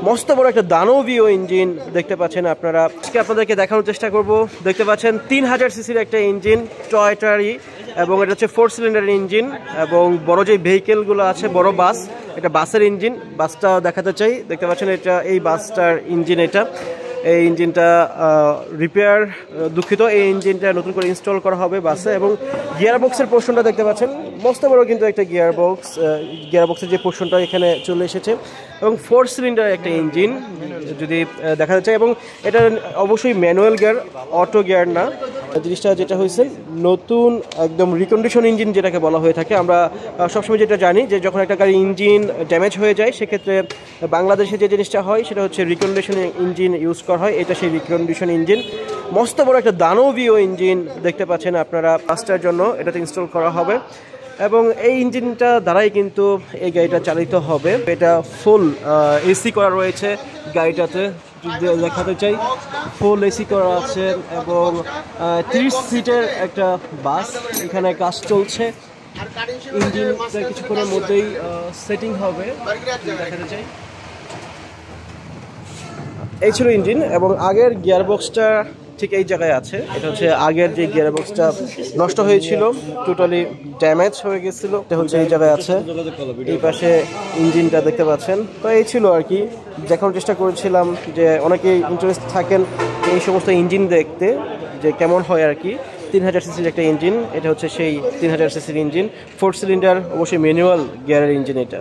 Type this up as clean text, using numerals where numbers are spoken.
মস্ত বড় একটা দানবীয় ইঞ্জিন দেখতে পাচ্ছেন আপনারা। আজকে আপনাদেরকে দেখানোর চেষ্টা করব। দেখতে পাচ্ছেন 3000 সিসির একটা ইঞ্জিন, টয়োটারই, এবং এটা হচ্ছে 4 সিলিন্ডার ইঞ্জিন। এবং বড় যে ভেহিকেলগুলো আছে, বড় বাস, এটা বাসের ইঞ্জিন। বাসটা দেখাতে চাই। দেখতে পাচ্ছেন এটা এই বাসটার ইঞ্জিন। এটা এই ইঞ্জিনটা রিপেয়ার, দুঃখিত, এই ইঞ্জিনটা নতুন করে ইনস্টল করা হবে বাসে। এবং গিয়ার বক্সের পোর্শনটা দেখতে পাচ্ছেন, মস্ত বড় কিন্তু একটা গিয়ার বক্সের যে পোর্শনটা এখানে চলে এসেছে। এবং 4 সিলিন্ডার একটা ইঞ্জিন যদি দেখাতে চাই। এবং এটা অবশ্যই ম্যানুয়াল গিয়ার, অটো গিয়ার না। জিনিসটা যেটা হয়েছে, নতুন একদম রিকন্ডিশন ইঞ্জিন যেটাকে বলা হয়ে থাকে। আমরা সবসময় যেটা জানি যে যখন একটা গাড়ির ইঞ্জিন ড্যামেজ হয়ে যায়, সেক্ষেত্রে বাংলাদেশে যে জিনিসটা হয় সেটা হচ্ছে রিকন্ডিশন ইঞ্জিন ইউজ করা হয়। এটা সেই রিকন্ডিশন ইঞ্জিন। মস্ত বড় একটা দানবীয় ইঞ্জিন দেখতে পাচ্ছেন আপনারা। বাসটার জন্য এটাতে ইনস্টল করা হবে এবং এই ইঞ্জিনটা দ্বারাই কিন্তু এই গাড়িটা চালিত হবে। এটা ফুল এসি করা রয়েছে গাড়িটাতে, দেখাতে চাই। ফুল এসি করা আছে এবং 30 সিটের একটা বাস। এখানে কাজ চলছে, ইঞ্জিনটা কিছুক্ষণের মধ্যেই সেটিং হবে, দেখাতে চাই। এই ছিল ইঞ্জিন। এবং আগের গিয়ার বক্সটা ঠিক এই জায়গায় আছে। এটা হচ্ছে আগের যে গিয়ার বক্সটা নষ্ট হয়েছিল, টোটালি ড্যামেজ হয়ে গেছিল, এটা হচ্ছে এই জায়গায় আছে। এই পাশে ইঞ্জিনটা দেখতে পাচ্ছেন। তো এই ছিল আর কি, দেখানোর চেষ্টা করেছিলাম যে অনেকেই ইন্টারেস্ট থাকেন এই সমস্ত ইঞ্জিন দেখতে, যে কেমন হয় আর কি। 3000 সিসির একটা ইঞ্জিন, এটা হচ্ছে সেই 3000 সিসির ইঞ্জিন, 4 সিলিন্ডার, অবশ্যই ম্যানুয়াল গিয়ারের ইঞ্জিন এটা।